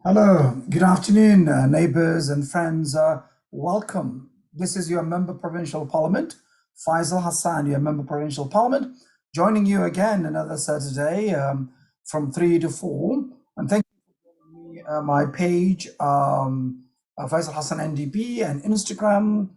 Hello, good afternoon, neighbors and friends. Welcome. This is your member provincial parliament, Faisal Hassan, your member provincial parliament, joining you again another Saturday from 3 to 4. And thank you for joining me, my page, Faisal Hassan NDP, and Instagram,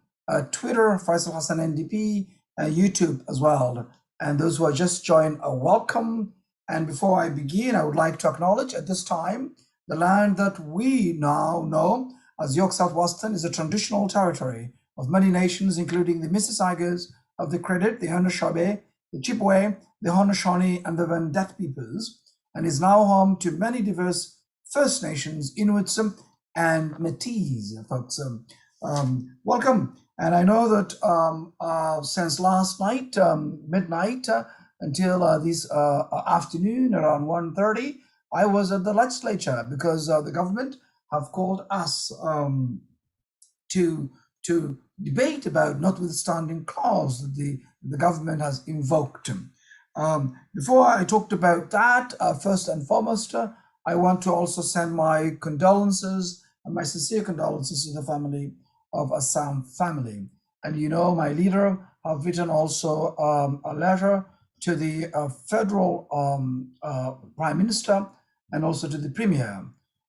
Twitter, Faisal Hassan NDP, YouTube as well. And those who are just joined, welcome. And before I begin, I would like to acknowledge at this time the land that we now know as York South-Weston is a traditional territory of many nations, including the Mississaugas of the Credit, the Haudenosaunee, the Chippewa, the Haudenosaunee, and the Wendat peoples, and is now home to many diverse First Nations, Inuits, and Métis folks. Welcome. And I know that since last night, midnight, until this afternoon around 1:30, I was at the legislature because the government have called us to debate about notwithstanding clause that the government has invoked. Before I talked about that, first and foremost, I want to also send my condolences and my sincere condolences to the family of Assam family. And you know, my leader have written also a letter to the federal prime minister and also to the premier,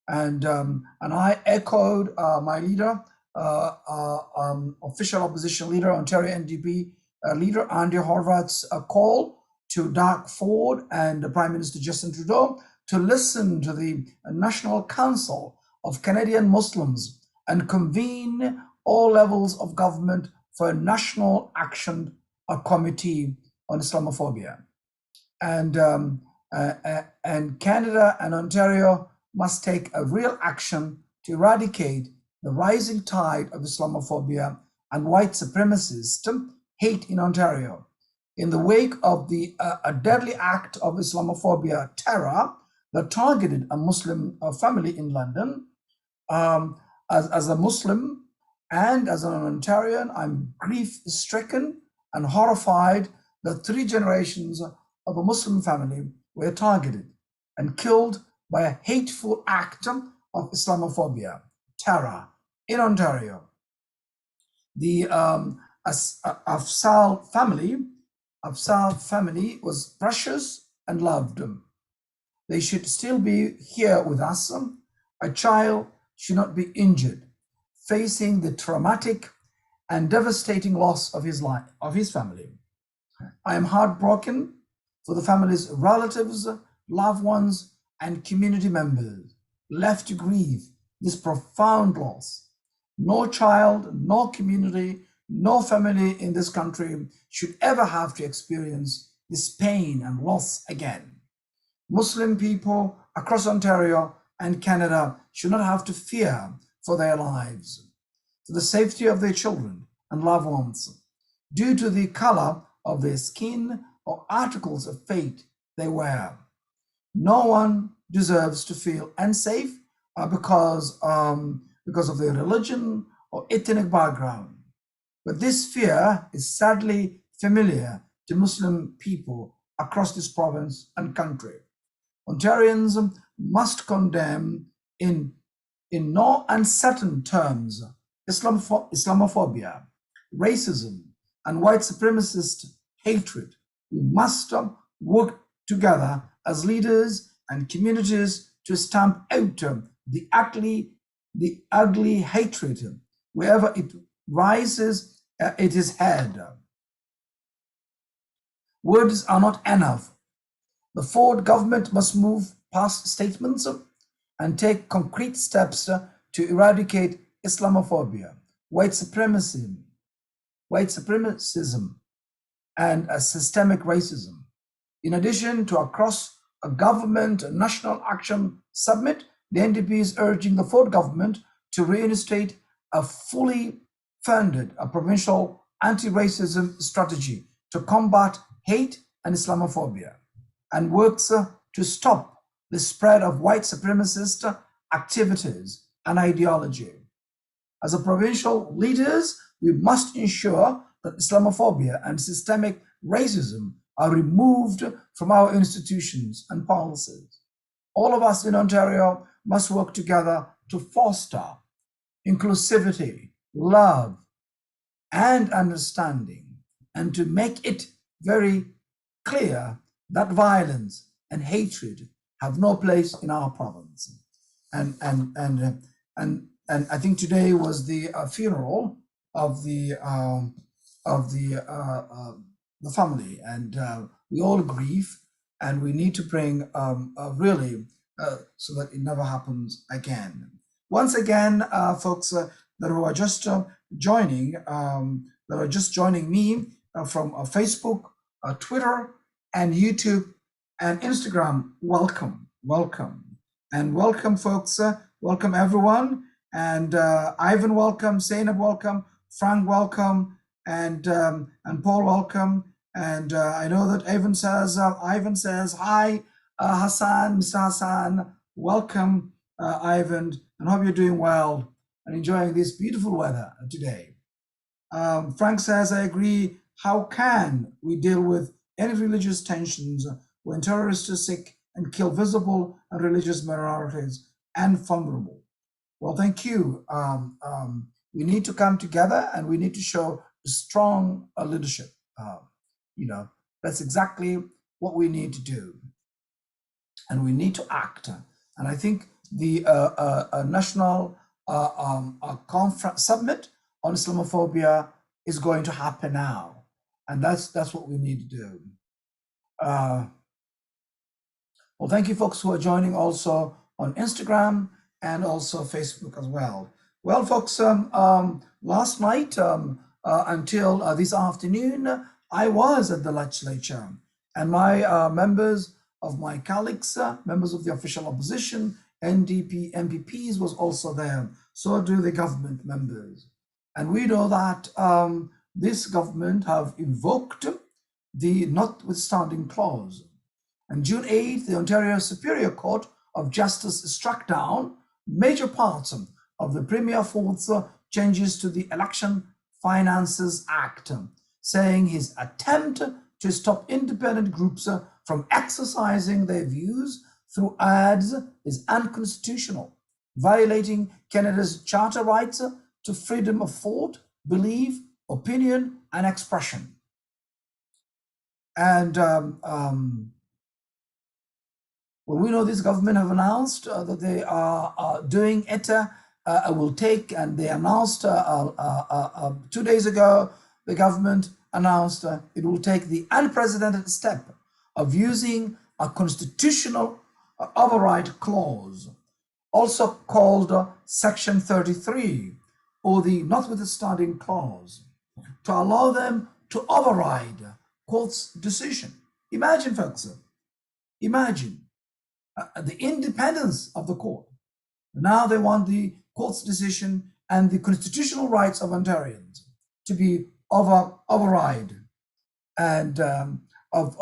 and I echoed my leader, official opposition leader, Ontario NDP leader Andy Horwath's call to Doug Ford and the Prime Minister Justin Trudeau to listen to the National Council of Canadian Muslims and convene all levels of government for a national action committee on Islamophobia. And Canada and Ontario must take a real action to eradicate the rising tide of Islamophobia and white supremacist hate in Ontario. In the wake of a deadly act of Islamophobia terror that targeted a Muslim family in London, as a Muslim and as an Ontarian, I'm grief-stricken and horrified that 3 generations of a Muslim family were targeted and killed by a hateful act of Islamophobia, terror, in Ontario. The Afsal family was precious and loved. They should still be here with us. A child should not be injured, facing the traumatic and devastating loss of his life, of his family. I am heartbroken for the family's relatives, loved ones, and community members left to grieve this profound loss. No child, no community, no family in this country should ever have to experience this pain and loss again. Muslim people across Ontario and Canada should not have to fear for their lives, for the safety of their children and loved ones, due to the color of their skin or articles of faith they wear. No one deserves to feel unsafe because of their religion or ethnic background. But this fear is sadly familiar to Muslim people across this province and country. Ontarians must condemn in no uncertain terms Islamophobia, racism, and white supremacist hatred. We must work together as leaders and communities to stamp out the ugly hatred wherever it rises its head. Words are not enough. The Ford government must move past statements and take concrete steps to eradicate Islamophobia, white supremacism, and systemic racism. In addition to across a government national action summit, the NDP is urging the Ford government to reinstate a fully funded provincial anti-racism strategy to combat hate and Islamophobia, and works to stop the spread of white supremacist activities and ideology. As a provincial leaders, we must ensure that Islamophobia and systemic racism are removed from our institutions and policies. All of us in Ontario must work together to foster inclusivity, love, and understanding, and to make it very clear that violence and hatred have no place in our province. And I think today was the funeral of the family, and we all grieve, and we need to bring really so that it never happens again. Once again, folks that are just joining, me from Facebook, Twitter, and YouTube, and Instagram, welcome, and welcome, folks. Welcome everyone, and Ivan, welcome. Zainab, welcome. Frank, welcome, and Paul, welcome. And I know that Ivan says hi, Hassan, Mr. Hassan, welcome, Ivan, and hope you're doing well and enjoying this beautiful weather today. Frank says, I agree. How can we deal with any religious tensions when terrorists seek and kill visible and religious minorities and vulnerable? Well, thank you. We need to come together, and we need to show strong leadership. That's exactly what we need to do, and we need to act. And I think the National Conference Summit on Islamophobia is going to happen now, and that's what we need to do. Well, thank you, folks who are joining also on Instagram and also Facebook as well. Well, folks, last night until this afternoon, I was at the legislature, and my members of my colleagues, members of the official opposition, NDP, MPPs was also there. So do the government members. And we know that this government have invoked the notwithstanding clause. On June 8th, the Ontario Superior Court of Justice struck down major parts of the Premier Ford's changes to the Election Finances Act, saying his attempt to stop independent groups from exercising their views through ads is unconstitutional, violating Canada's charter rights to freedom of thought, belief, opinion, and expression. And well, we know this government have announced that they are doing it. Will take, and they announced 2 days ago, the government announced it will take the unprecedented step of using a constitutional override clause, also called Section 33, or the notwithstanding clause, to allow them to override court's decision. Imagine, folks, imagine the independence of the court. Now they want the court's decision and the constitutional rights of Ontarians to be override, and of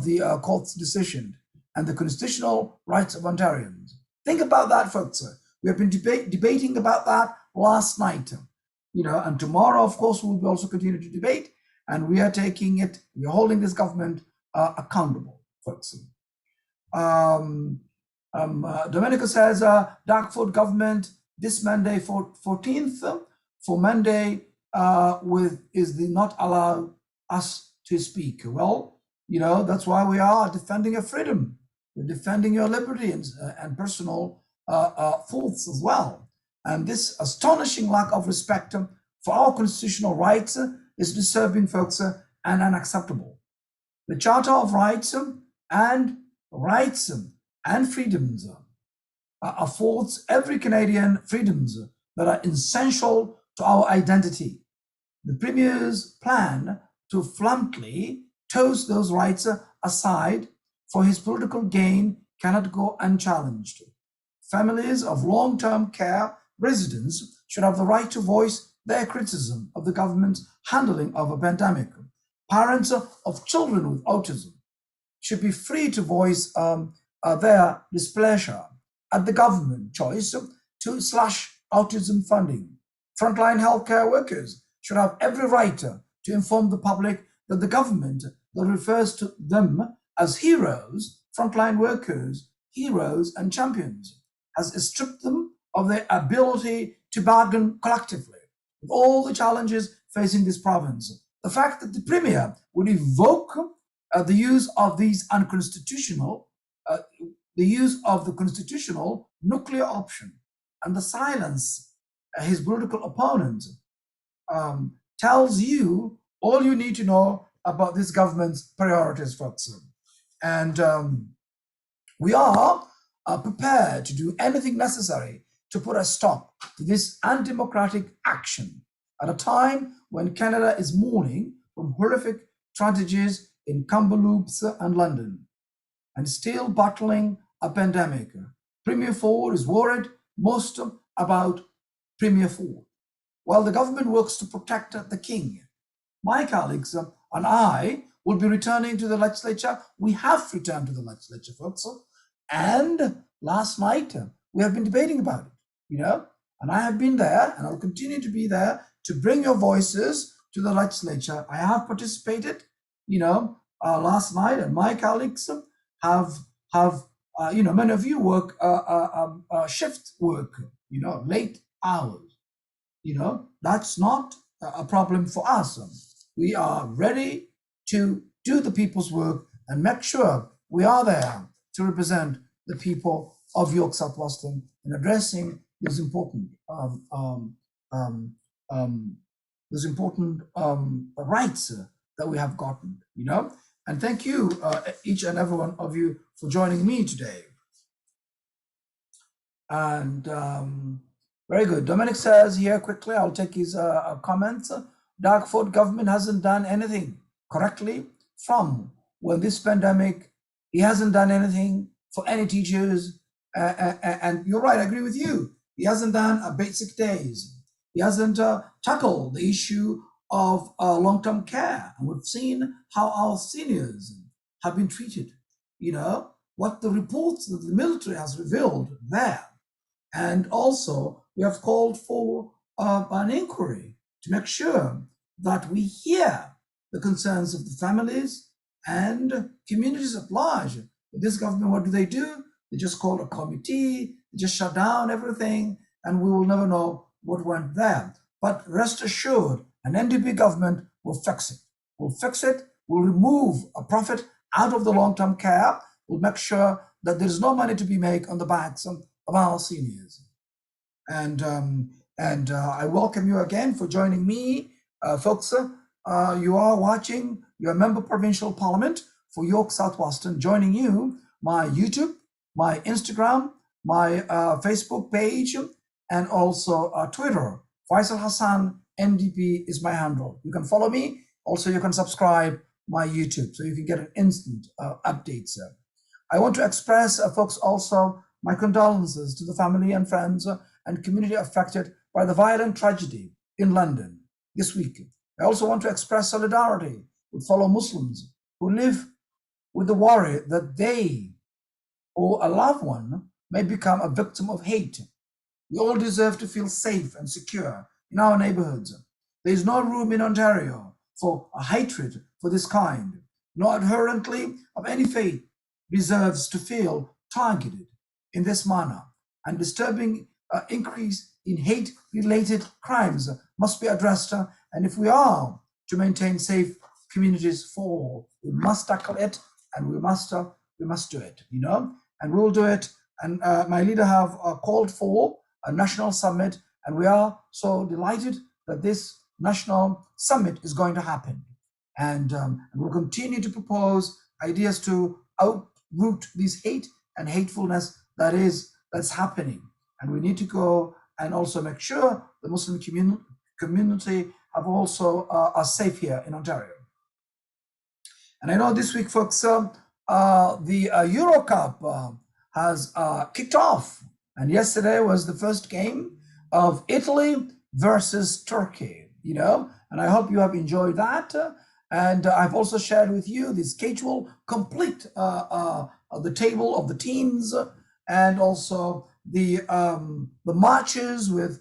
the court's decision and the constitutional rights of Ontarians. Think about that, folks. We have been debating about that last night, and tomorrow, of course, we will also continue to debate, and we are taking it, we are holding this government accountable, folks. Dominica says, Darkford government this Monday, 14th, for Monday, is the not allow us to speak. Well, that's why we are defending your freedom. We're defending your liberty and personal thoughts as well. And this astonishing lack of respect for our constitutional rights is disturbing, folks, and unacceptable. The Charter of Rights and freedoms affords every Canadian freedoms that are essential to our identity. The Premier's plan to fluntly toss those rights aside for his political gain cannot go unchallenged. Families of long-term care residents should have the right to voice their criticism of the government's handling of a pandemic. Parents of children with autism should be free to voice their displeasure at the government choice to slash autism funding. Frontline healthcare workers should have every right to inform the public that the government that refers to them as heroes, frontline workers, heroes and champions, has stripped them of their ability to bargain collectively with all the challenges facing this province. The fact that the Premier would evoke the use of these unconstitutional, the use of the constitutional nuclear option and the silence his political opponent tells you all you need to know about this government's priorities, folks. And we are prepared to do anything necessary to put a stop to this undemocratic action at a time when Canada is mourning from horrific tragedies in Kamloops and London and still battling a pandemic. Premier Ford is worried most about Premier Ford. While the government works to protect the king, my colleagues and I will be returning to the legislature. We have returned to the legislature, folks. And last night, we have been debating about it, and I have been there and I'll continue to be there to bring your voices to the legislature. I have participated, last night, and my colleagues have many of you work shift work, late hours. That's not a problem for us. We are ready to do the people's work and make sure we are there to represent the people of York South-Weston in addressing those important rights that we have gotten. And thank you, each and every one of you, for joining me today. And very good. Dominic says here quickly, I'll take his comments. Darkford government hasn't done anything correctly from when this pandemic. He hasn't done anything for any teachers. And you're right, I agree with you. He hasn't done a basic days. He hasn't tackled the issue of long-term care. And we've seen how our seniors have been treated. What the reports that the military has revealed there. And also, we have called for an inquiry to make sure that we hear the concerns of the families and communities at large. This government, what do? They just call a committee, they just shut down everything, and we will never know what went there. But rest assured, an NDP government will fix it. We'll fix it, we'll remove a profit out of the long-term care, we'll make sure that there's no money to be made on the backs of our seniors. And I welcome you again for joining me, folks. You are watching your member provincial parliament for York South-Weston, joining you, my YouTube, my Instagram, my Facebook page, and also Twitter. Faisal Hassan NDP is my handle. You can follow me. Also, you can subscribe my YouTube so you can get an instant updates. I want to express, folks, also my condolences to the family and friends and community affected by the violent tragedy in London this week. I also want to express solidarity with fellow Muslims who live with the worry that they or a loved one may become a victim of hate. We all deserve to feel safe and secure in our neighborhoods. There is no room in Ontario for a hatred for this kind. No adherently of any faith deserves to feel targeted in this manner, and disturbing increase in hate-related crimes must be addressed. And if we are to maintain safe communities for all, we must tackle it, and we must do it, and we will do it. And my leader have called for a national summit, and we are so delighted that this national summit is going to happen. And we'll continue to propose ideas to uproot this hate and hatefulness that's happening. And we need to go and also make sure the Muslim community have also are safe here in Ontario. And I know this week, folks, the Euro Cup has kicked off, and yesterday was the first game of Italy versus Turkey. And I hope you have enjoyed that. And I've also shared with you the schedule complete, the table of the teams, and also the matches with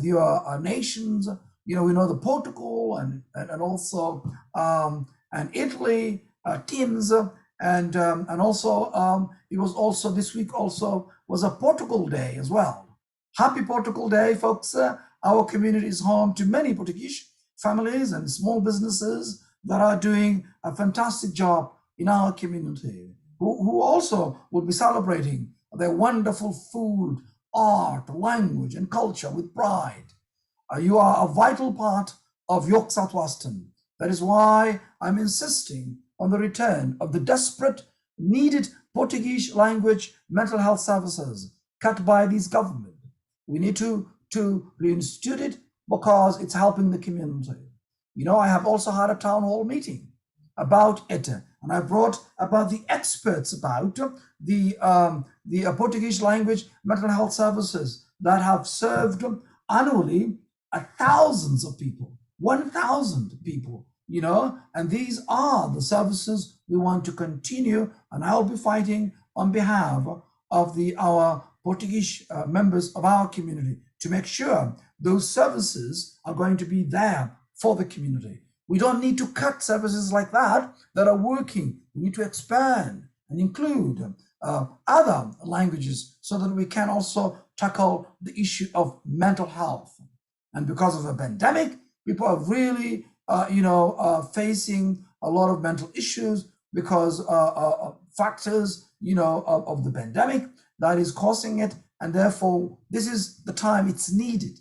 your nations. We know the Portugal and also and Italy teams, and also it was also this week also was a Portugal Day as well. Happy Portugal Day, folks. Our community is home to many Portuguese families and small businesses that are doing a fantastic job in our community, who also will be celebrating their wonderful food, art, language, and culture with pride. You are a vital part of York Southwestern. That is why I'm insisting on the return of the desperate, needed Portuguese language mental health services cut by this government. We need to reinstitute it because it's helping the community. You know, I have also had a town hall meeting about it, and I brought about the experts about the Portuguese language mental health services that have served annually thousands of people, 1,000 people, you know, and these are the services we want to continue, and I'll be fighting on behalf of our Portuguese members of our community to make sure those services are going to be there for the community. We don't need to cut services like that are working. We need to expand and include other languages so that we can also tackle the issue of mental health. And because of the pandemic, people are really, facing a lot of mental issues because factors, of the pandemic that is causing it. And therefore, this is the time it's needed.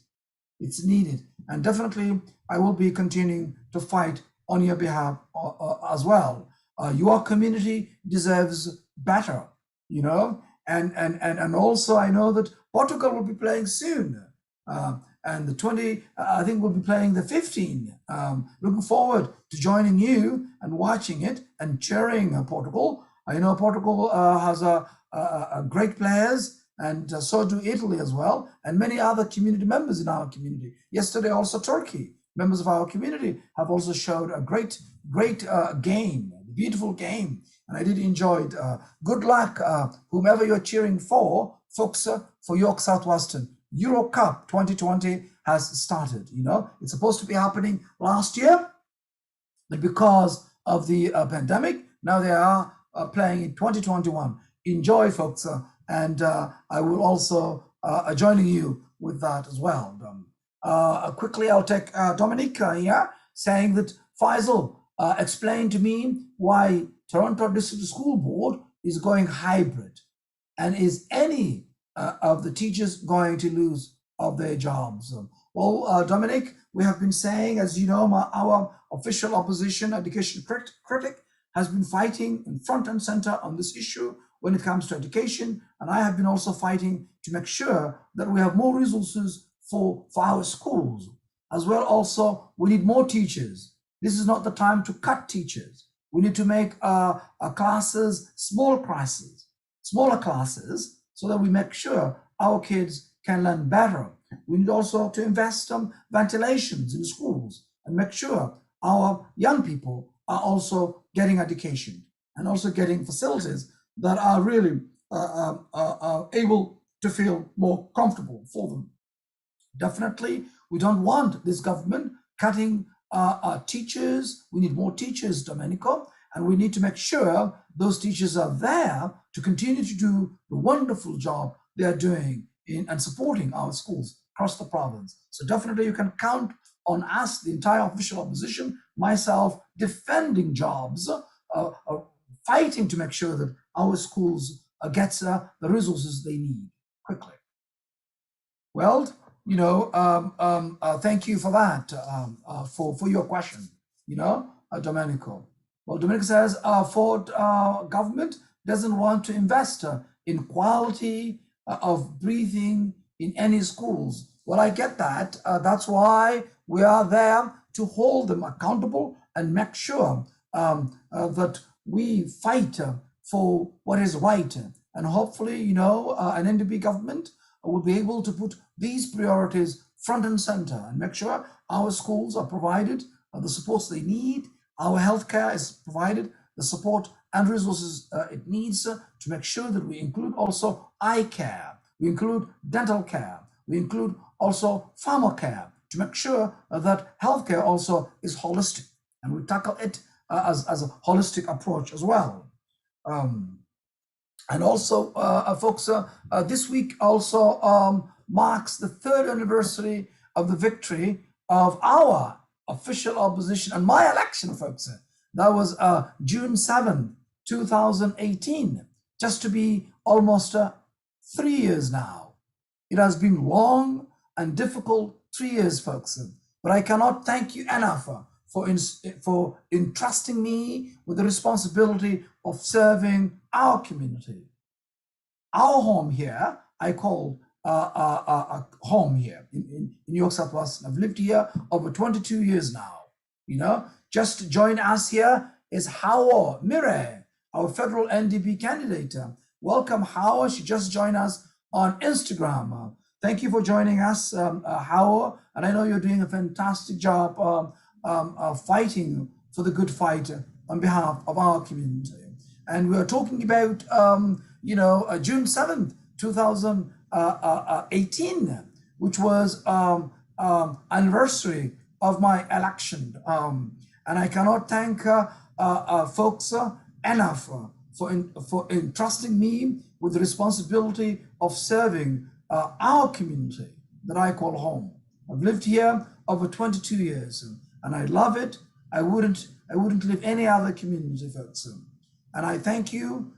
It's needed. And definitely, I will be continuing to fight on your behalf as well. Your community deserves better, and also I know that Portugal will be playing soon. And the 20, I think we'll be playing the 15. Looking forward to joining you and watching it and cheering Portugal. I know Portugal has a great players, and so do Italy as well, and many other community members in our community. Yesterday, also Turkey, members of our community have also showed a great game, beautiful game, and I did enjoy it. Good luck, whomever you're cheering for, folks, for York Southwestern. Euro Cup 2020 has started. It's supposed to be happening last year, but because of the pandemic, now they are playing in 2021. Enjoy, folks, and I will also joining you with that as well. Quickly, I'll take Dominic here, saying that Faisal explained to me why Toronto District School Board is going hybrid, and is any of the teachers going to lose of their jobs? Well, Dominic, we have been saying, as you know, our official opposition education critic has been fighting in front and center on this issue when it comes to education, and I have been also fighting to make sure that we have more resources for our schools as well. Also, we need more teachers. This is not the time to cut teachers. We need to make classes, smaller classes, so that we make sure our kids can learn better. We need also to invest in ventilations in schools and make sure our young people are also getting education and also getting facilities that are really able to feel more comfortable for them. Definitely, we don't want this government cutting teachers. We need more teachers, Domenico, and we need to make sure those teachers are there to continue to do the wonderful job they are doing in and supporting our schools across the province. So definitely you can count on us, the entire official opposition, myself, defending jobs, fighting to make sure that our schools get the resources they need quickly. Well, thank you for that, for your question, Domenico. Well, Domenico says Ford government doesn't want to invest in quality of breathing in any schools. Well, I get that. That's why we are there to hold them accountable and make sure that we fight for what is right. And hopefully, an NDP government will be able to put these priorities front and center and make sure our schools are provided the supports they need, our healthcare is provided the support and resources it needs to make sure that we include also eye care, we include dental care, we include also pharma care to make sure that healthcare also is holistic, and we tackle it as a holistic approach as well. And also, folks, this week also marks the third anniversary of the victory of our official opposition and my election, folks. That was June 7th, 2018, just to be almost 3 years now. It has been long and difficult 3 years, folks, but I cannot thank you enough for entrusting me with the responsibility of serving our community. Our home here, I call home here in New York Southwest. I've lived here over 22 years now. Just to join us here is Hawa Mire, our federal NDP candidate. Welcome, Hawa. She just joined us on Instagram. Thank you for joining us, Hawa. And I know you're doing a fantastic job fighting for the good fight on behalf of our community. And we are talking about, June 7th, 2018, which was anniversary of my election. And I cannot thank folks enough for entrusting me with the responsibility of serving our community that I call home. I've lived here over 22 years, and I love it. I wouldn't live any other community, folks. And I thank you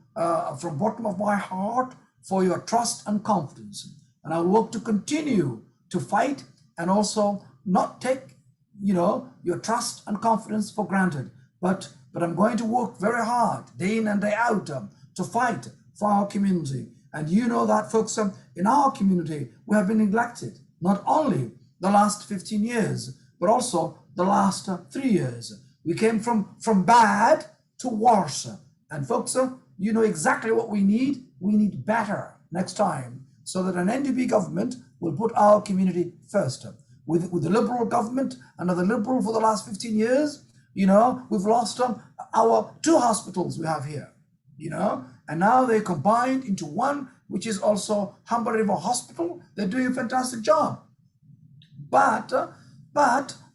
from bottom of my heart for your trust and confidence. And I'll work to continue to fight and also not take, your trust and confidence for granted. But I'm going to work very hard day in and day out to fight for our community. And you know that, folks, in our community, we have been neglected, not only the last 15 years, but also the last 3 years. We came from bad to worse. And folks, you know exactly what we need. We need better next time, so that an NDP government will put our community first. With the Liberal government, another Liberal for the last 15 years, we've lost our 2 hospitals we have here, and now they combined into one, which is also Humber River Hospital. They're doing a fantastic job. But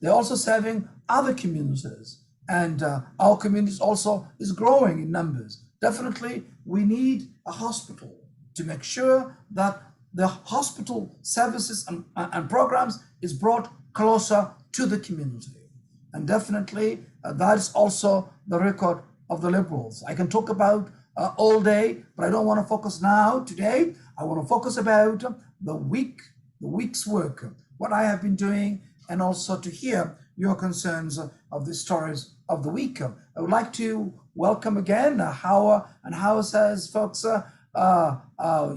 they're also serving other communities. And our community also is growing in numbers. Definitely, we need a hospital to make sure that the hospital services and programs is brought closer to the community. And definitely, that is also the record of the Liberals. I can talk about all day, but I don't want to focus now today. I want to focus about the week's work, what I have been doing, and also to hear your concerns of the stories of the week. I would like to welcome again Hawa, and Hawa says, folks,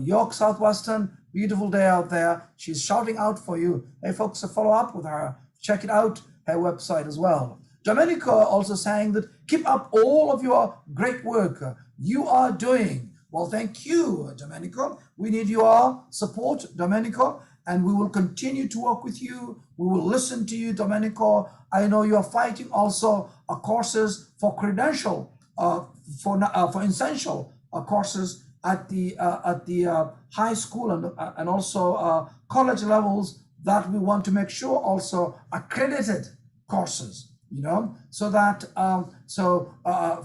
York Southwestern, beautiful day out there. She's shouting out for you. Hey, folks, follow up with her. Check it out, her website as well. Domenico also saying that keep up all of your great work you are doing. Well, thank you, Domenico. We need your support, Domenico, and we will continue to work with you. We will listen to you, Domenico. I know you are fighting also courses for credential, for essential courses at the high school and also college levels, that we want to make sure also accredited courses, so that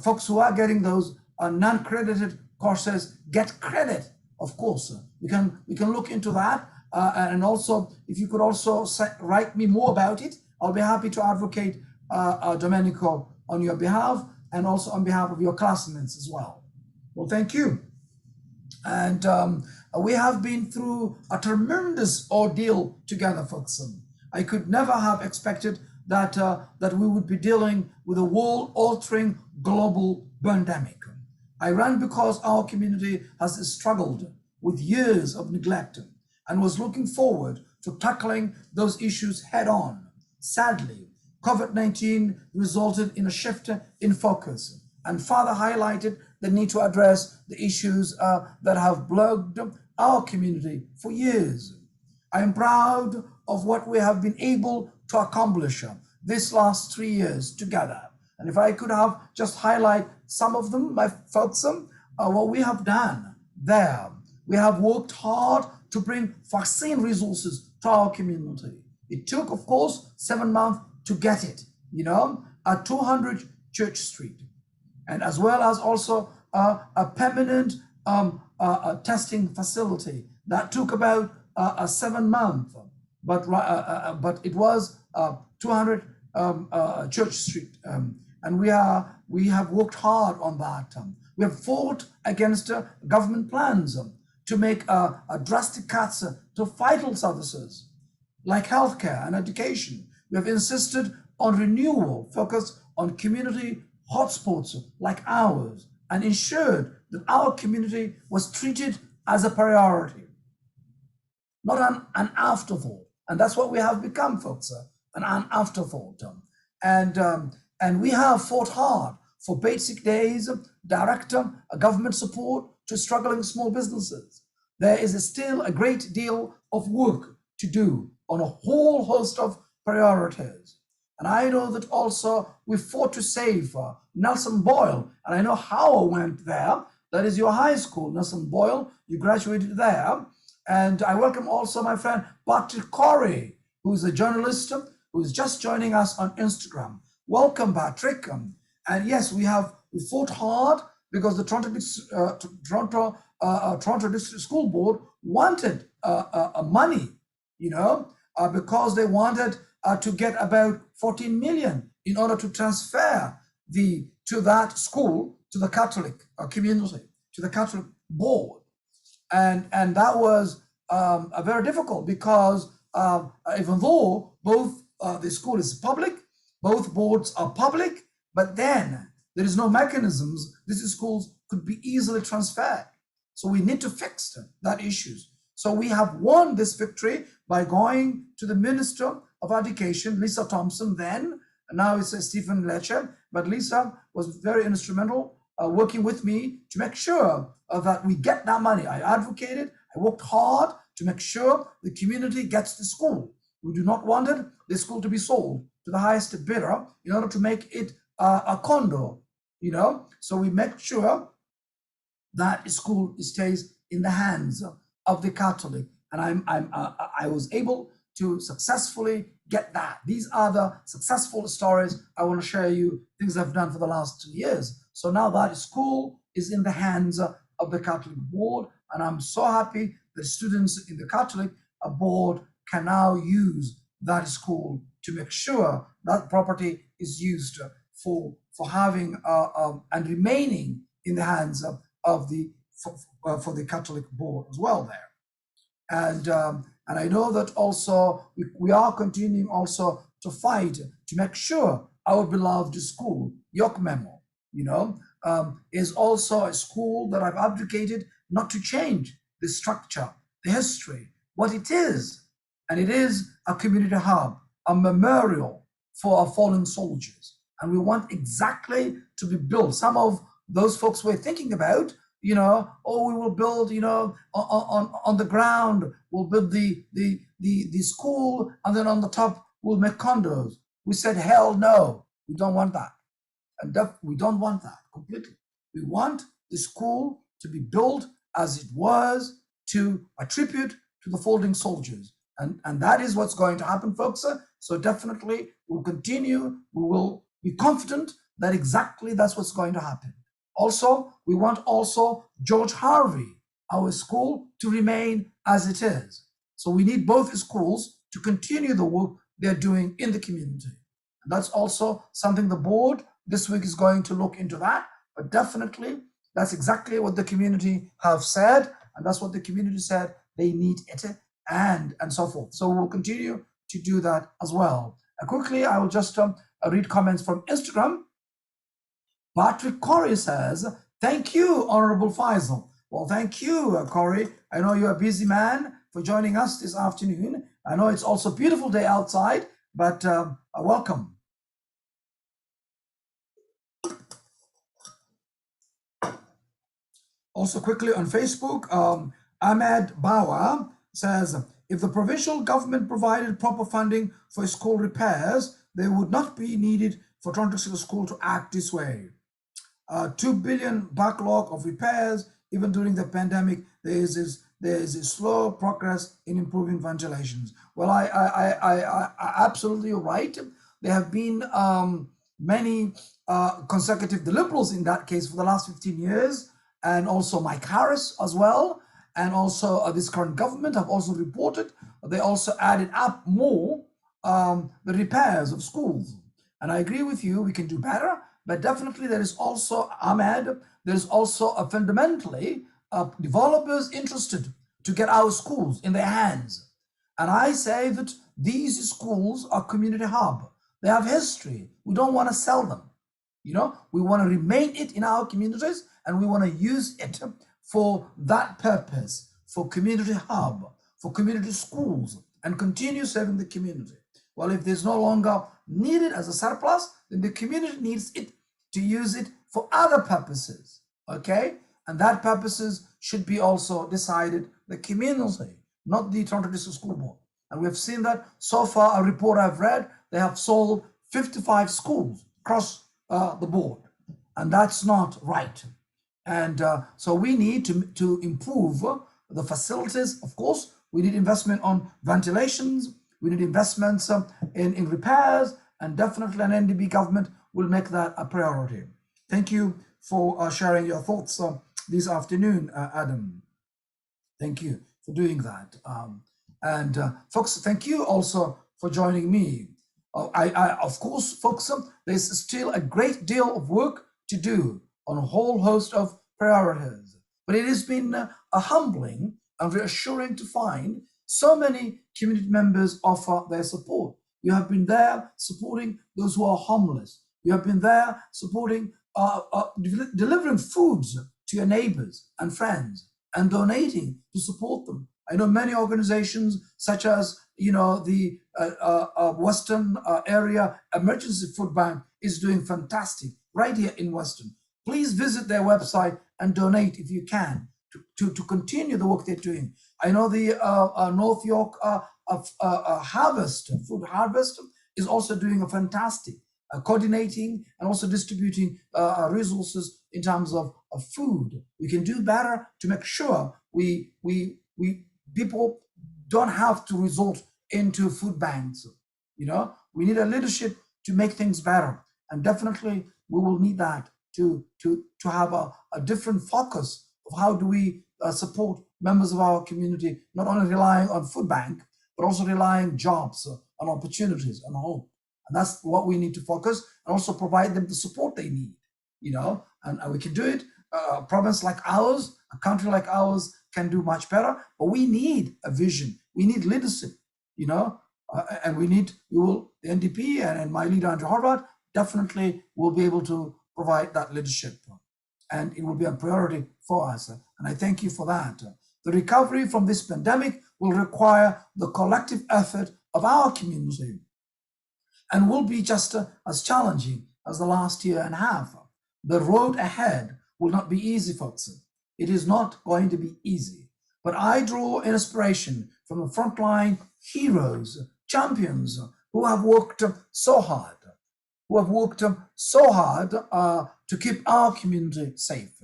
folks who are getting those non-credited courses get credit. Of course, we can look into that, and also if you could also write me more about it, I'll be happy to advocate Domenico on your behalf and also on behalf of your classmates as well. Well, thank you. And we have been through a tremendous ordeal together, folks. I could never have expected that we would be dealing with a world-altering global pandemic. I ran because our community has struggled with years of neglect and was looking forward to tackling those issues head-on. Sadly, COVID-19 resulted in a shift in focus and further highlighted the need to address the issues that have plagued our community for years. I am proud of what we have been able to accomplish this last 3 years together. And if I could have just highlight some of them, my folks, what we have done there. We have worked hard to bring vaccine resources to our community. It took, of course, 7 months to get it, at 200 Church Street, and as well as also a permanent testing facility that took about 7 months, but it was 200 Church Street, and we have worked hard on that. We have fought against government plans to make a drastic cuts to vital services like healthcare and education. We have insisted on renewal, focused on community hotspots like ours, and ensured that our community was treated as a priority, not an afterthought. And that's what we have become, folks, an afterthought. And we have fought hard for basic days, direct government support to struggling small businesses. There is still a great deal of work to do on a whole host of priorities. And I know that also we fought to save Nelson Boyle, and I know how I went there. That is your high school, Nelson Boyle. You graduated there. And I welcome also my friend Patrick Corey, who is a journalist who is just joining us on Instagram. Welcome, Patrick. And yes, we fought hard because the Toronto District School Board wanted money, because they wanted to get about 14 million in order to transfer to that school, to the Catholic community, to the Catholic board. And that was very difficult because even though both the school is public, both boards are public, but then there is no mechanisms. These schools could be easily transferred. So we need to fix that issues. So we have won this victory by going to the Minister of Education, Lisa Thompson then, and now it's Stephen Lecce, but Lisa was very instrumental working with me to make sure that we get that money. I advocated, I worked hard to make sure the community gets the school. We do not want the school to be sold to the highest bidder in order to make it a condo, So we make sure that school stays in the hands of the Catholic, and I was able to successfully get that. These are the successful stories I want to share you, things I've done for the last 2 years. So now that school is in the hands of the Catholic board, and I'm so happy that students in the Catholic board can now use that school to make sure that property is used for having and remaining in the hands of for the Catholic board as well there. And I know that also we are continuing also to fight to make sure our beloved school, York Memo, is also a school that I've advocated not to change the structure, the history, what it is. And it is a community hub, a memorial for our fallen soldiers. And we want exactly to be built. Some of those folks were thinking about, we will build, on the ground, we'll build the school, and then on the top, we'll make condos. We said, hell no, we don't want that. And we don't want that completely. We want the school to be built as it was, to a tribute to the fallen soldiers. And that is what's going to happen, folks. So definitely we'll continue. We will be confident that exactly that's what's going to happen. Also, we want also George Harvey, our school, to remain as it is. So we need both schools to continue the work they're doing in the community. And that's also something the board this week is going to look into that. But definitely, that's exactly what the community have said. And that's what the community said they need it and so forth. So we'll continue to do that as well. Quickly, I will just read comments from Instagram. Patrick Corey says, thank you, Honorable Faisal. Well, thank you, Corey. I know you're a busy man for joining us this afternoon. I know it's also a beautiful day outside, but welcome. Also quickly on Facebook, Ahmed Bawa says, if the provincial government provided proper funding for school repairs, they would not be needed for Toronto City School to act this way. 2 billion backlog of repairs. Even during the pandemic, there is a slow progress in improving ventilations. Well, I absolutely right. There have been many consecutive, the Liberals in that case, for the last 15 years, and also Mike Harris as well, and also this current government have also reported they also added up more the repairs of schools. And I agree with you, we can do better, but definitely there is also, Ahmed, there is also a fundamentally developers interested to get our schools in their hands. And I say that these schools are community hub. They have history. We don't want to sell them. You know, we want to remain it in our communities, and we want to use it for that purpose, for community hub, for community schools, and continue serving the community. Well, if there's no longer needed as a surplus, then the community needs it to use it for other purposes, okay? And that purposes should be also decided the community, not the Toronto District School Board. And we've seen that so far. A report I've read, they have sold 55 schools across the board, and that's not right. And so we need to improve the facilities. Of course, we need investment on ventilations. We need investments in repairs, and definitely an NDP government will make that a priority. Thank you for sharing your thoughts this afternoon, Adam. Thank you for doing that. And folks, thank you also for joining me. Of course, folks, there's still a great deal of work to do on a whole host of priorities, but it has been a humbling and reassuring to find so many community members offer their support. You have been there supporting those who are homeless. You have been there supporting, delivering foods to your neighbors and friends and donating to support them. I know many organizations such as, you know, the Western Area Emergency Food Bank is doing fantastic right here in Western. Please visit their website and donate if you can to continue the work they're doing. I know the North York Food Harvest is also doing a fantastic coordinating and also distributing resources in terms of food. We can do better to make sure we people don't have to resort into food banks. You know, we need a leadership to make things better, and definitely we will need that to have a different focus of how do we support members of our community, not only relying on food bank, but also relying jobs and opportunities and hope. And that's what we need to focus, and also provide them the support they need, you know, and we can do it. A province like ours, a country like ours can do much better, but we need a vision. We need leadership, you know, and the NDP and my leader, Andrew Horvath, definitely will be able to provide that leadership, and it will be a priority for us. And I thank you for that. The recovery from this pandemic will require the collective effort of our community and will be just as challenging as the last year and a half. The road ahead will not be easy, folks. It is not going to be easy. But I draw inspiration from the frontline heroes, champions who have worked so hard, to keep our community safe,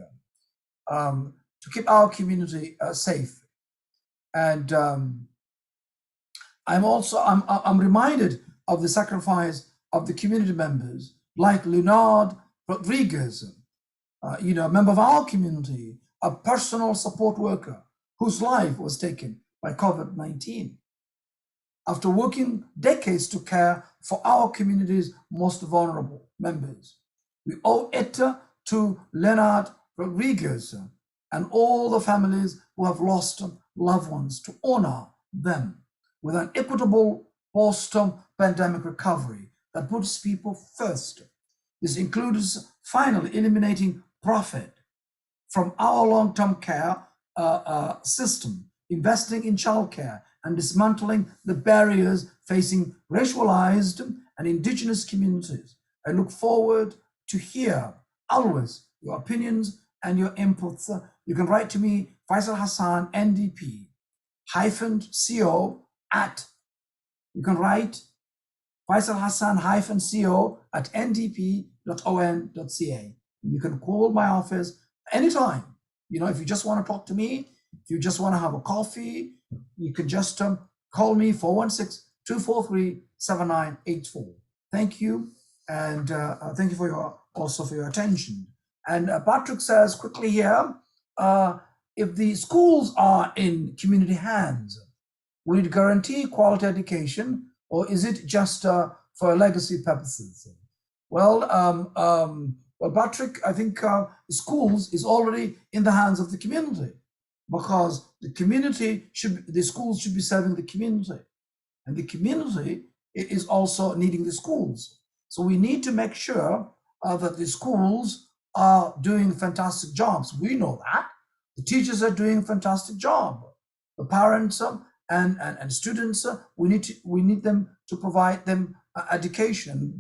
And I'm reminded of the sacrifice of the community members like Leonard Rodriguez, you know, a member of our community, a personal support worker whose life was taken by COVID-19. After working decades to care for our community's most vulnerable members, we owe it to Leonard Rodriguez and all the families who have lost loved ones to honor them with an equitable post-pandemic recovery that puts people first. This includes finally eliminating profit from our long-term care system, investing in childcare, and dismantling the barriers facing racialized and indigenous communities. I look forward to hear always your opinions and your inputs. You can write to me, Faisal Hassan, NDP, -CO at, you can write Faisal Hassan -CO at ndp.on.ca. You can call my office anytime. You know, if you just want to talk to me, if you just want to have a coffee, you can just call me 416-243-7984. Thank you, and thank you for your attention. And Patrick says quickly here, if the schools are in community hands, will it guarantee quality education, or is it just for legacy purposes? Well, Patrick, I think schools is already in the hands of the community, because the schools should be serving the community, and the community is also needing the schools. So we need to make sure that the schools are doing fantastic jobs. We know that the teachers are doing a fantastic job. The parents and students, we need them to provide them education.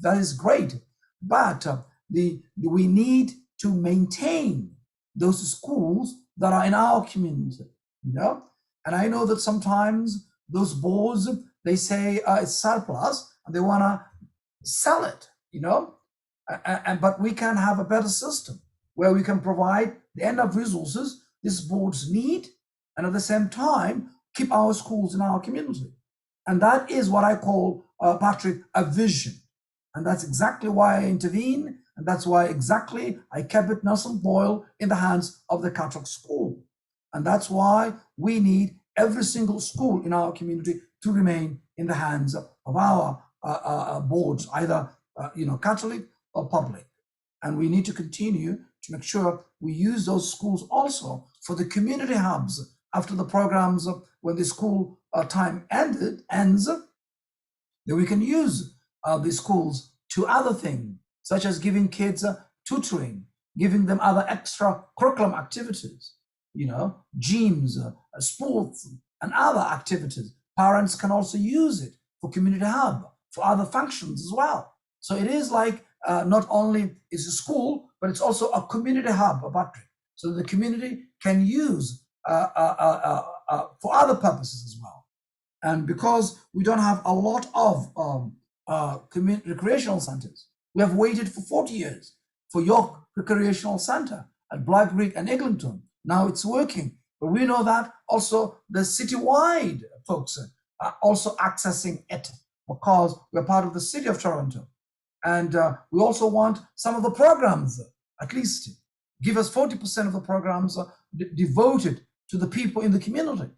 That is great, but we need to maintain those schools that are in our community, And I know that sometimes those boards, they say it's surplus and they want to sell it, but we can have a better system where we can provide the enough resources these boards need, and at the same time keep our schools in our community. And that is what I call, Patrick, a vision. And that's exactly why I intervene, and that's why exactly I kept Nelson Boyle in the hands of the Catholic school. And that's why we need every single school in our community to remain in the hands of our boards, either Catholic or public. And we need to continue to make sure we use those schools also for the community hubs after the programs, when the school time ends, that we can use the schools to other things, such as giving kids tutoring, giving them other extra curriculum activities, gyms, sports, and other activities. Parents can also use it for community hub, for other functions as well. So it is like not only is a school, but it's also a community hub, a battery. So the community can use for other purposes as well. And because we don't have a lot of recreational centers, we have waited for 40 years for York Recreational Center at Black Creek and Eglinton. Now it's working, but we know that also the citywide folks are also accessing it, because we're part of the city of Toronto. And we also want some of the programs, at least give us 40% of the programs devoted to the people in the community,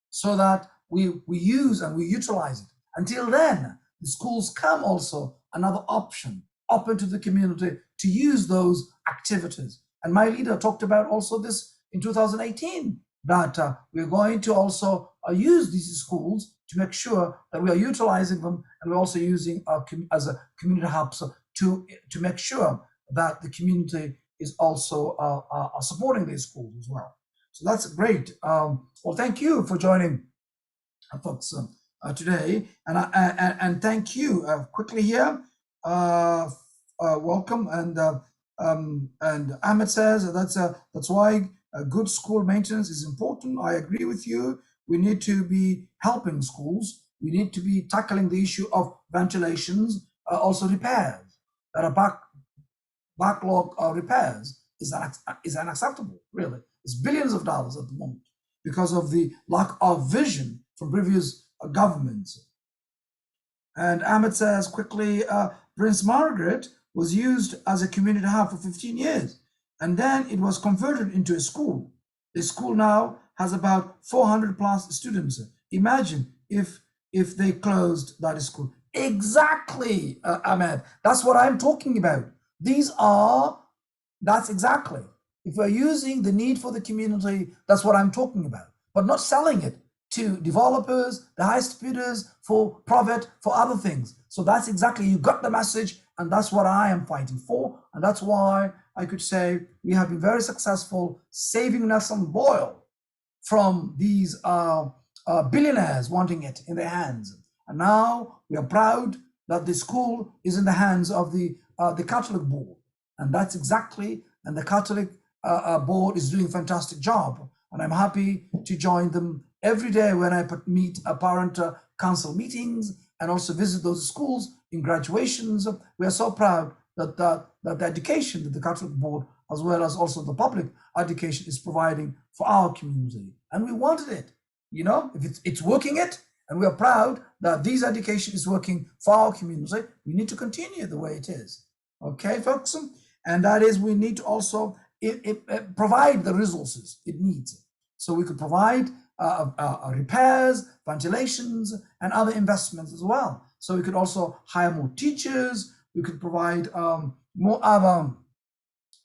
so that we use and we utilize it. Until then, the schools come also another option open to the community to use those activities. And my leader talked about also this in 2018, that we're going to also use these schools to make sure that we are utilizing them, and we're also using as a community hubs to make sure that the community is also supporting these schools as well. So that's great. Well, thank you for joining, folks, today, and thank you quickly here. Welcome, and Ahmed says that's why good school maintenance is important. I agree with you. We need to be helping schools. We need to be tackling the issue of ventilations, also repairs that are backlog repairs is unacceptable. Really, it's billions of dollars at the moment because of the lack of vision from previous governments. And Ahmed says quickly, Prince Margaret was used as a community hub for 15 years, and then it was converted into a school. The school now has about 400 plus students. Imagine if they closed that school. Exactly, Ahmed. That's what I'm talking about. That's exactly. If we're using the need for the community, that's what I'm talking about, but not selling it to developers, the highest bidders, for profit, for other things. So that's exactly, you got the message, and that's what I am fighting for. And that's why I could say we have been very successful saving Nelson Boyle from these billionaires wanting it in their hands. And now we are proud that the school is in the hands of the Catholic board. And that's exactly, and the Catholic board is doing a fantastic job. And I'm happy to join them every day when I meet parent council meetings and also visit those schools in graduations. We are so proud that the education that the Catholic board, as well as also the public education, is providing for our community. And we wanted it, if it's working it, and we are proud that this education is working for our community. We need to continue the way it is. Okay, folks? And that is, we need to also provide the resources it needs. So we could provide repairs, ventilations, and other investments as well. So we could also hire more teachers. We could provide more other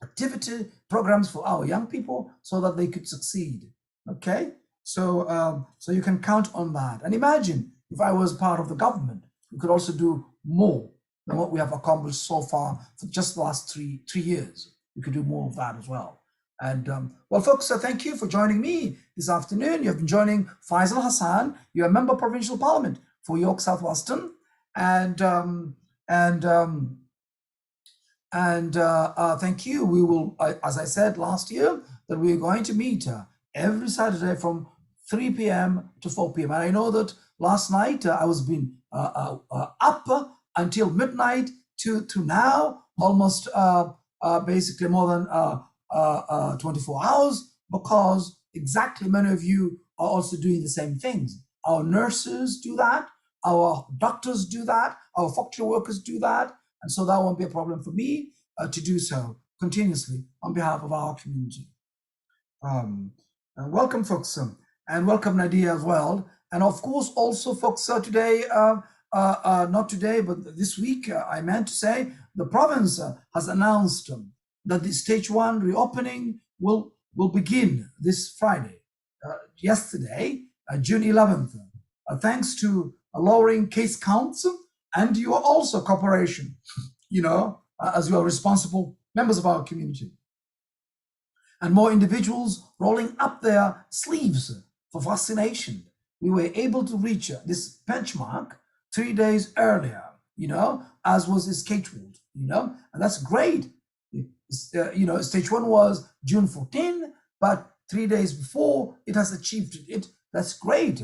activity programs for our young people so that they could succeed. Okay, so so you can count on that. And imagine if I was part of the government, we could also do more than what we have accomplished so far for just the last three years. We could do more of that as well. And well, folks, thank you for joining me this afternoon. You have been joining Faisal Hassan, your member of provincial parliament for York South-Western, and thank you. We will, as I said last year, that we're going to meet every Saturday from 3 p.m. to 4 p.m. And I know that last night I was been up until midnight to now, almost basically more than 24 hours, because exactly many of you are also doing the same things. Our nurses do that, our doctors do that, our factory workers do that, and so that won't be a problem for me to do so continuously on behalf of our community. Welcome, folks, and welcome Nadia as well. And of course, also, folks, today, not today, but this week, I meant to say, the province has announced that the stage 1 reopening will begin this Friday. Yesterday, June 11th, thanks to lowering case counts and your also cooperation, you know, as you are responsible members of our community. And more individuals rolling up their sleeves for vaccination. We were able to reach this benchmark 3 days earlier, you know, as was scheduled, you know, and that's great. You know, stage 1 was June 14, but 3 days before it has achieved it. That's great.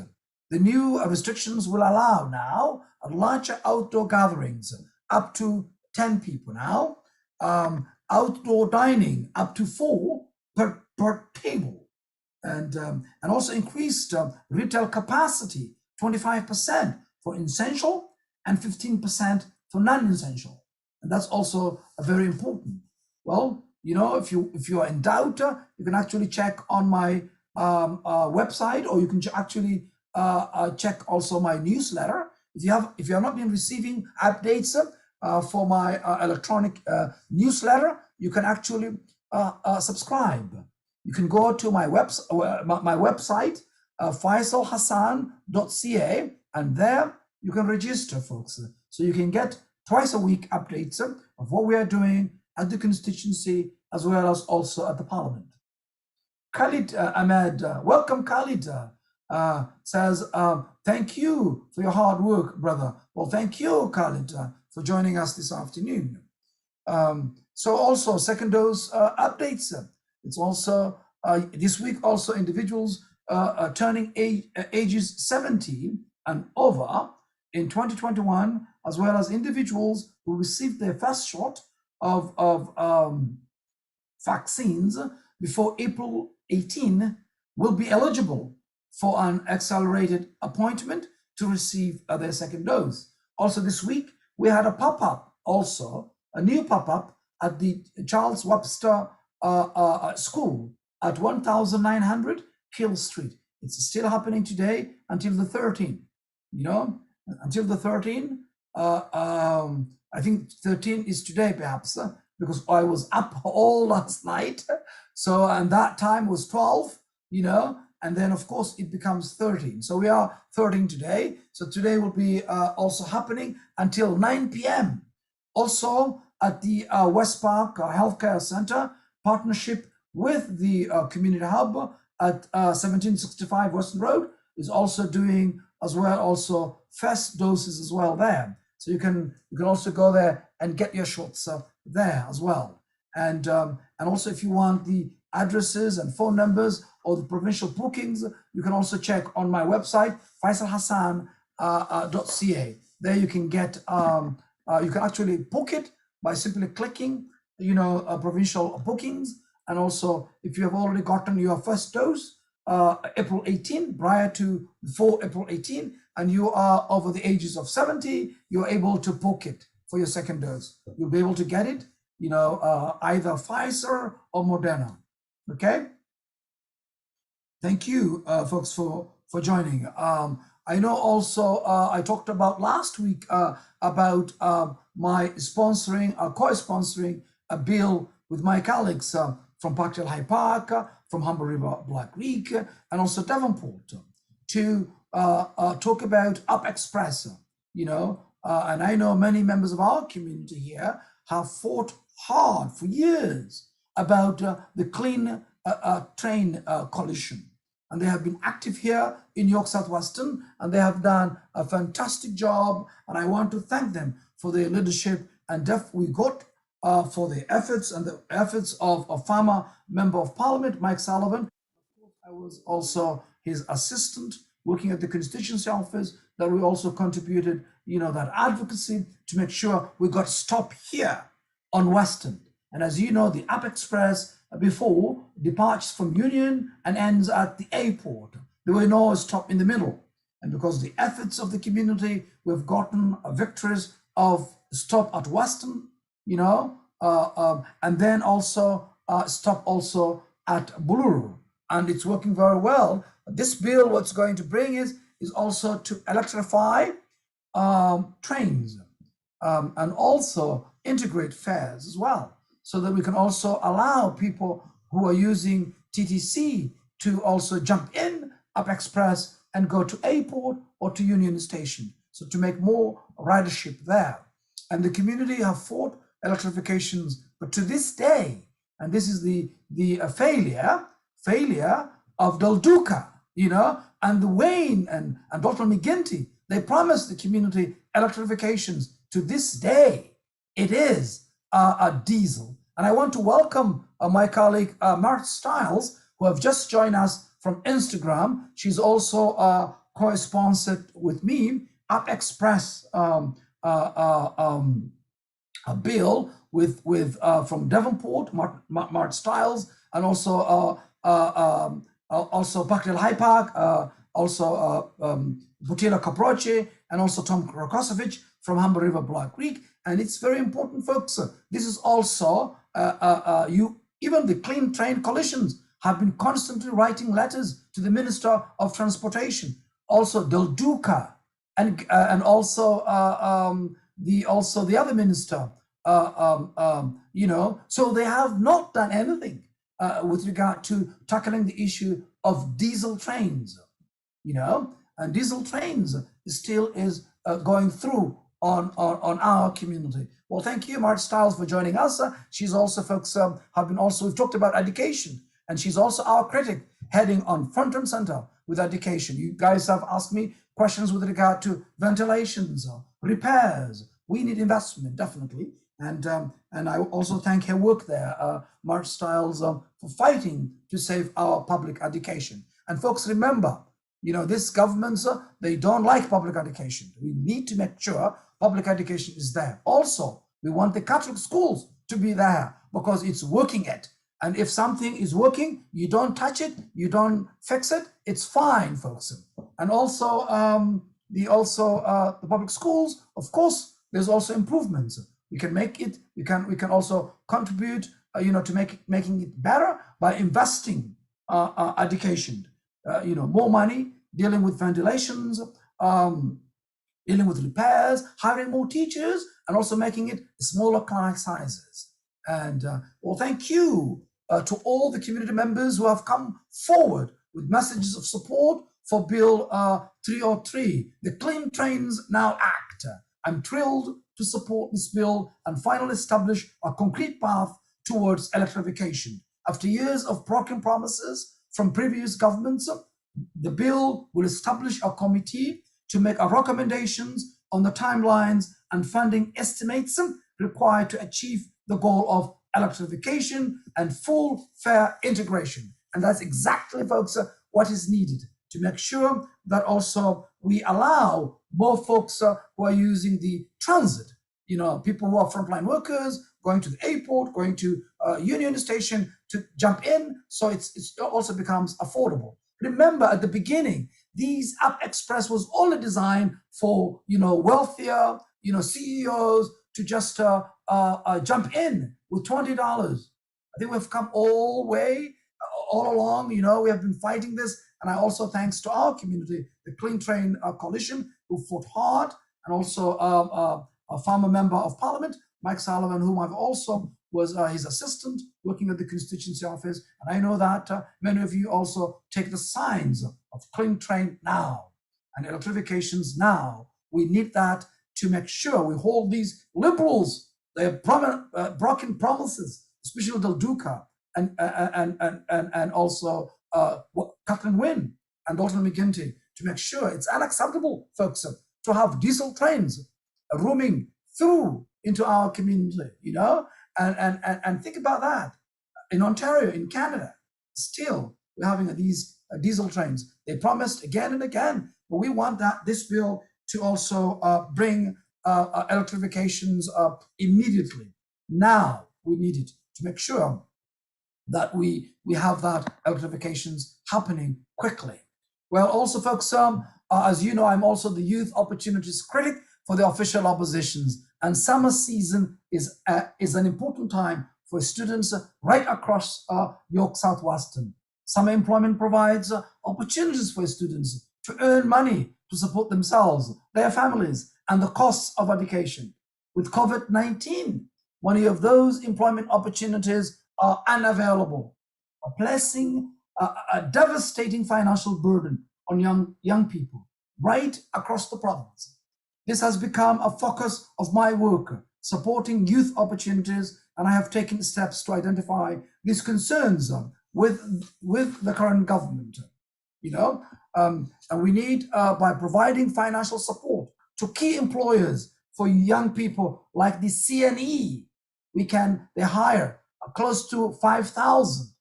The new restrictions will allow now larger outdoor gatherings up to 10 people now, outdoor dining up to 4 per table, and also increased retail capacity 25% for essential and 15% for non-essential, and that's also very important. Well, you know, if you are in doubt, you can actually check on my website, or you can actually check also my newsletter. If you have not been receiving updates for my electronic newsletter, you can actually subscribe. You can go to my website, faisalhassan.ca, and there you can register, folks. So you can get twice a week updates of what we are doing at the constituency, as well as also at the parliament. Khalid Ahmed, welcome Khalid, says, thank you for your hard work, brother. Well, thank you, Khalid, for joining us this afternoon. So also second dose updates. It's also this week also individuals turning ages 70 and over in 2021, as well as individuals who received their first shot of vaccines before April 18 will be eligible for an accelerated appointment to receive their second dose. Also this week, we had a pop-up, also a new pop-up at the Charles Webster School at 1900 Kill Street. It's still happening today until the 13th, you know, until the 13th. I think 13 is today, perhaps, because I was up all last night. So, and that time was 12, you know, and then of course it becomes 13. So we are 13 today. So today will be also happening until 9 p.m. Also at the West Park Healthcare Center, partnership with the Community Hub at 1765 Western Road is also doing as well, also first doses as well there. So you can also go there and get your shots there as well. And also if you want the addresses and phone numbers or the provincial bookings, you can also check on my website, faisalhassan.ca. There you can get, you can actually book it by simply clicking, you know, provincial bookings. And also if you have already gotten your first dose, April 18, prior to before April 18, and you are over the ages of 70, you're able to book it for your second dose. You'll be able to get it either Pfizer or Moderna. Okay. Thank you, folks, for joining. I know also I talked about last week about my sponsoring, co-sponsoring a bill with my colleagues from Parkdale High Park, from Humber River Black Creek, and also Devonport to talk about Up Express. And I know many members of our community here have fought hard for years about the Clean Train Coalition. And they have been active here in York Southwestern, and they have done a fantastic job. And I want to thank them for their leadership. And we got for the efforts and the efforts of a former member of Parliament, Mike Sullivan. I was also his assistant working at the constituency office, that we also contributed, that advocacy to make sure we got stop here on Western. And as you know, the Up Express before departs from Union and ends at the airport. There were no stop in the middle. And because of the efforts of the community, we've gotten victories of stop at Western, and then also stop also at Buluru. And it's working very well. This bill, what's going to bring is also to electrify trains and also integrate fares as well, so that we can also allow people who are using TTC to also jump in Up Express and go to airport or to Union Station. So to make more ridership there. And the community have fought electrifications, but to this day, and this is the failure of Del Duca, and the Wayne and Dr. McGinty, they promised the community electrifications. To this day, it is a diesel. And I want to welcome my colleague, Mark Stiles, who have just joined us from Instagram. She's also co-sponsored with me, Up Express a bill with from Devonport, Mark Stiles, and also Parkdale High Park, also Butila Caproce, and also Tom Krokosovich from Humber River Black Creek. And it's very important, folks. This is also even the Clean Train Coalitions have been constantly writing letters to the Minister of Transportation, also Del Duca, and also the other minister. So they have not done anything with regard to tackling the issue of diesel trains. And diesel trains still is going through on our community. Well, thank you, Mark Stiles, for joining us. She's also, folks, we've talked about education, and she's also our critic heading on front and center with education. You guys have asked me questions with regard to ventilations, repairs. We need investment, definitely. And I also thank her work there, Mark Stiles, for fighting to save our public education. And folks, remember, this government, they don't like public education. We need to make sure public education is there. Also, we want the Catholic schools to be there because it's working it. And if something is working, you don't touch it, you don't fix it, it's fine, folks. And also, the public schools, of course, there's also improvements. We can make it, we can also contribute, to making it better by investing education. More money, dealing with ventilations, dealing with repairs, hiring more teachers, and also making it smaller class sizes. And well, thank you to all the community members who have come forward with messages of support for Bill 303, the Clean Trains Now Act. I'm thrilled to support this bill and finally establish a concrete path towards electrification. After years of broken promises from previous governments, the bill will establish a committee to make recommendations on the timelines and funding estimates required to achieve the goal of electrification and full fare integration. And that's exactly, folks, what is needed to make sure that also we allow more folks who are using the transit, people who are frontline workers, going to the airport, going to Union Station, to jump in, so it also becomes affordable. Remember, at the beginning, these Up Express was only designed for wealthier CEOs to just jump in with $20. I think we've come all all along. We have been fighting this, and I also, thanks to our community, the Clean Train Coalition, who fought hard, and also a former member of Parliament, Mike Sullivan, whom I've also was his assistant working at the constituency office. And I know that many of you also take the signs of Clean Train now and electrifications now. We need that to make sure we hold these liberals, their broken promises, especially Del Duca and also Kathleen Wynne and Dalton McGuinty, to make sure it's unacceptable, folks, to have diesel trains roaming through into our community, and think about that. In Ontario, in Canada, still we're having these diesel trains. They promised again and again, but we want this bill to also bring electrifications up immediately. Now we need it to make sure that we have that electrifications happening quickly. Well, also, folks, as you know, I'm also the youth opportunities critic for the official oppositions, and summer season is an important time for students right across York Southwestern. Summer employment provides opportunities for students to earn money to support themselves, their families, and the costs of education. With COVID-19, many of those employment opportunities are unavailable, placing a devastating financial burden on young people right across the province. This has become a focus of my work, supporting youth opportunities, and I have taken steps to identify these concerns with the current government. And we need, by providing financial support to key employers for young people like the CNE, they hire close to 5,000,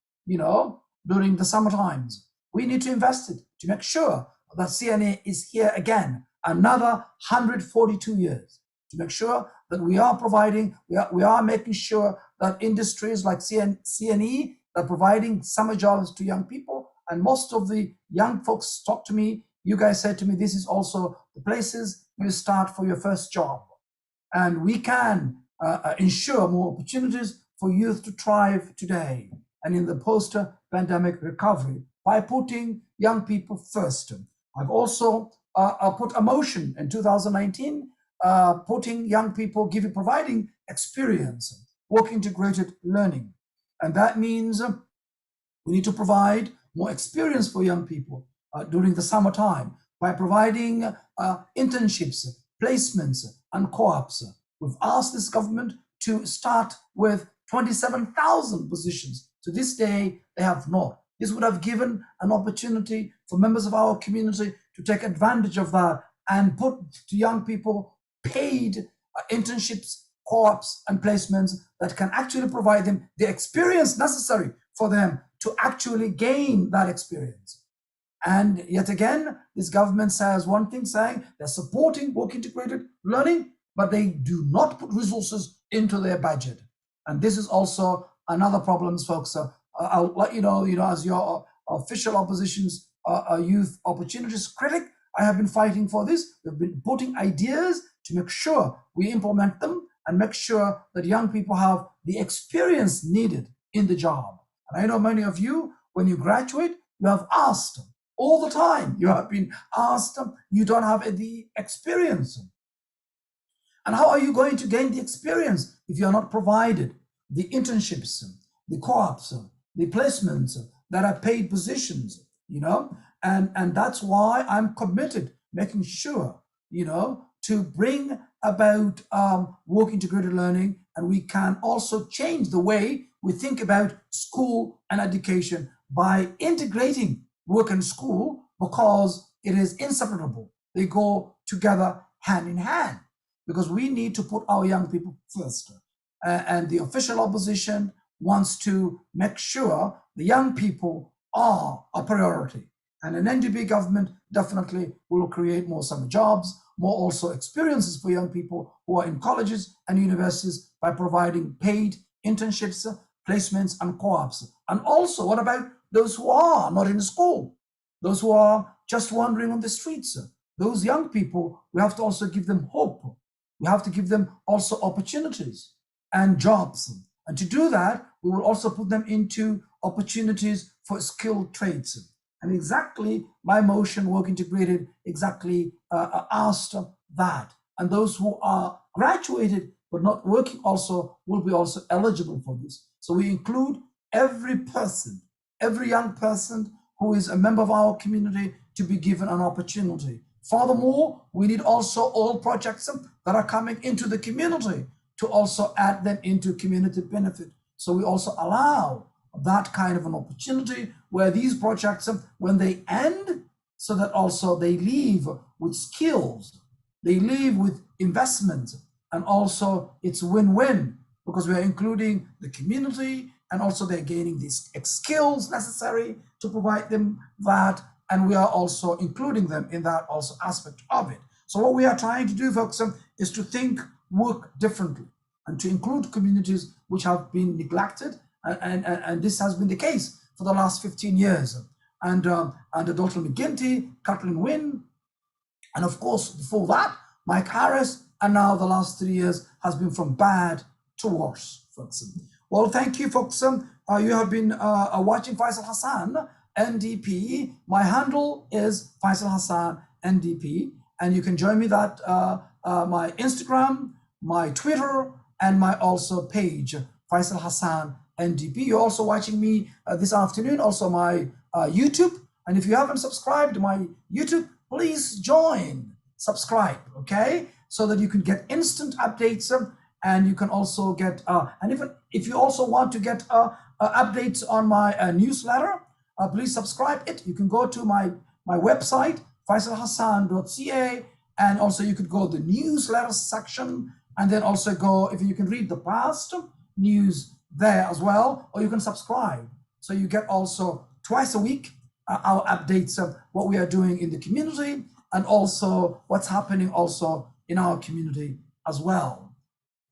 during the summer times. We need to invest it to make sure that CNA is here again, another 142 years, to make sure that we are providing, we are making sure that industries like CNE are providing summer jobs to young people. And most of the young folks talk to me, you guys said to me, this is also the places you start for your first job. And we can ensure more opportunities for youth to thrive today and in the post-pandemic recovery by putting young people first. I've also put a motion in 2019, putting young people, providing experience, work integrated learning. And that means we need to provide more experience for young people during the summertime by providing internships, placements, and co-ops. We've asked this government to start with 27,000 positions. To this day, they have not. This would have given an opportunity for members of our community to take advantage of that and put to young people paid internships, co-ops, and placements that can actually provide them the experience necessary for them to actually gain that experience. And yet again, this government says one thing, saying they're supporting work integrated learning, but they do not put resources into their budget. And this is also another problem, folks. I'll let you know, as your official opposition's youth opportunities critic, I have been fighting for this. We've been putting ideas to make sure we implement them and make sure that young people have the experience needed in the job. And I know many of you, when you graduate, you have asked all the time. You have been asked, you don't have the experience. And how are you going to gain the experience if you're not provided the internships, the co-ops, the placements that are paid positions, and that's why I'm committed, making sure, to bring about work integrated learning, and we can also change the way we think about school and education by integrating work and school, because it is inseparable. They go together hand in hand, because we need to put our young people first. And the official opposition wants to make sure the young people are a priority. And an NDP government definitely will create more summer jobs, more also experiences for young people who are in colleges and universities by providing paid internships, placements, and co-ops. And also, what about those who are not in school? Those who are just wandering on the streets? Those young people, we have to also give them hope. We have to give them also opportunities. and jobs. And to do that, we will also put them into opportunities for skilled trades. And exactly my motion, work integrated, exactly asked that. And those who are graduated but not working also will be also eligible for this. So we include every person, every young person who is a member of our community to be given an opportunity. Furthermore, we need also all projects that are coming into the community to also add them into community benefit. So we also allow that kind of an opportunity where these projects, when they end, so that also they leave with skills, they leave with investment, and also it's win-win because we are including the community and also they're gaining these skills necessary to provide them that, and we are also including them in that also aspect of it. So what we are trying to do, folks, is to think, work differently, and to include communities which have been neglected, and this has been the case for the last 15 years. And Dalton McGuinty, Kathleen Wynne, and of course, before that, Mike Harris, and now the last 3 years has been from bad to worse, folks. Well, thank you, folks. You have been watching Faisal Hassan, NDP. My handle is Faisal Hassan, NDP, and you can join me that my Instagram, my Twitter, and my also page, Faisal Hassan, NDP. You're also watching me this afternoon, also my YouTube. And if you haven't subscribed to my YouTube, please join, subscribe, okay? So that you can get instant updates, and you can also get, and even if you also want to get updates on my newsletter, please subscribe it. You can go to my website, faisalhassan.ca, and also you could go to the newsletter section, and then also go, if you can read the past news there as well, or you can subscribe. So you get also twice a week our updates of what we are doing in the community and also what's happening also in our community as well.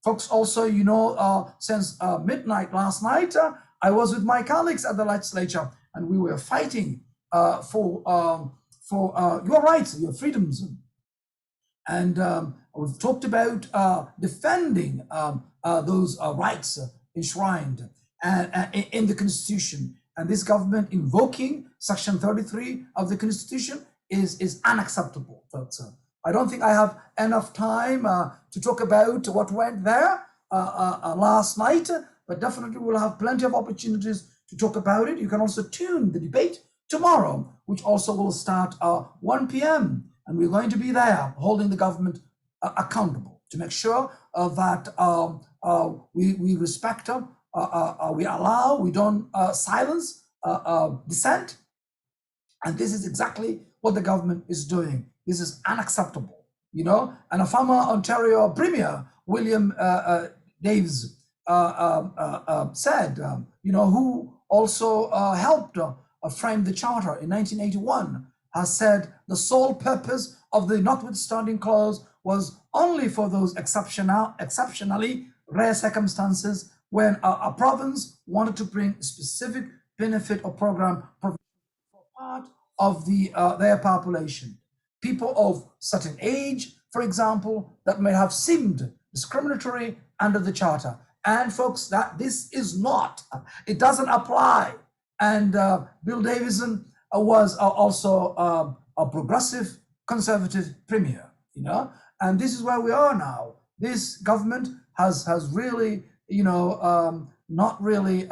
Folks, also, you know, since midnight last night, I was with my colleagues at the legislature, and we were fighting for your rights, your freedoms. And we've talked about defending those rights enshrined in the Constitution. And this government invoking Section 33 of the Constitution is unacceptable, folks. I don't think I have enough time to talk about what went there last night, but definitely we'll have plenty of opportunities to talk about it. You can also tune the debate tomorrow, which also will start 1 p.m. And we're going to be there holding the government accountable to make sure that we respect, we allow, we don't silence dissent. And this is exactly what the government is doing. This is unacceptable, you know. And a former Ontario Premier, William Davis, said, you know, who also helped frame the charter in 1981, has said the sole purpose of the notwithstanding clause was only for those exceptionally rare circumstances when a province wanted to bring a specific benefit or program for part of their population. People of certain age, for example, that may have seemed discriminatory under the charter. And folks, that this is not, it doesn't apply. And Bill Davison was also a progressive conservative premier, you know, and this is where we are now. This government has really, you know, not really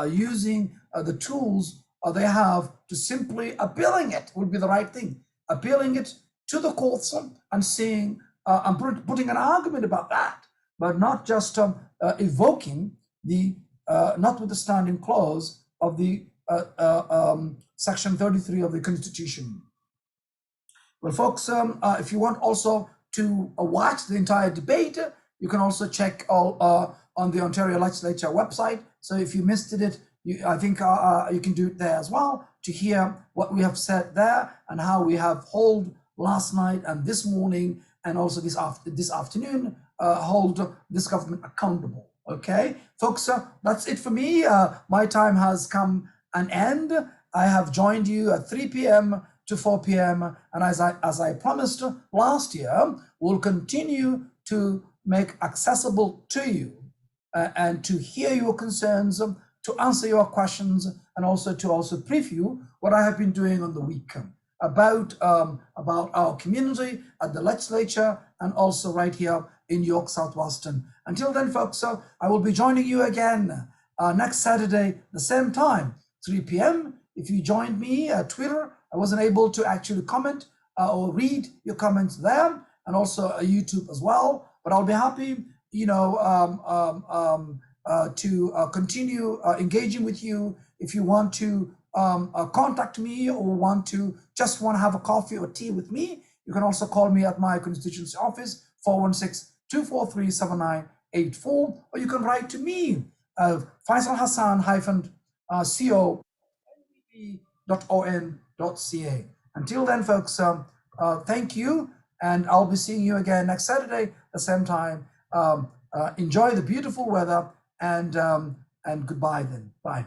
using the tools they have to simply appealing it would be the right thing. Appealing it to the courts and seeing and putting an argument about that, but not just evoking the notwithstanding clause of the Section 33 of the Constitution. Well, folks, if you want also to watch the entire debate, you can also check all on the Ontario Legislature website. So if you missed it, I think you can do it there as well to hear what we have said there and how we have hold last night and this morning and also this afternoon hold this government accountable. Okay, folks, that's it for me. My time has come an end. I have joined you at 3 p.m. to 4 p.m. and as I promised last year, we'll continue to make accessible to you and to hear your concerns, to answer your questions, and also to preview what I have been doing on the week about our community at the legislature and also right here in York Southwestern. Until then, folks, I will be joining you again next Saturday, the same time, 3 p.m. If you joined me at Twitter, I wasn't able to actually comment or read your comments there, and also YouTube as well. But I'll be happy, to continue engaging with you. If you want to contact me or want to have a coffee or tea with me, you can also call me at my constituency office, 416-243-7984, or you can write to me, Faisal Hassan co.on.ca. Until then, folks, thank you, and I'll be seeing you again next Saturday, the same time. Enjoy the beautiful weather, and goodbye then. Bye.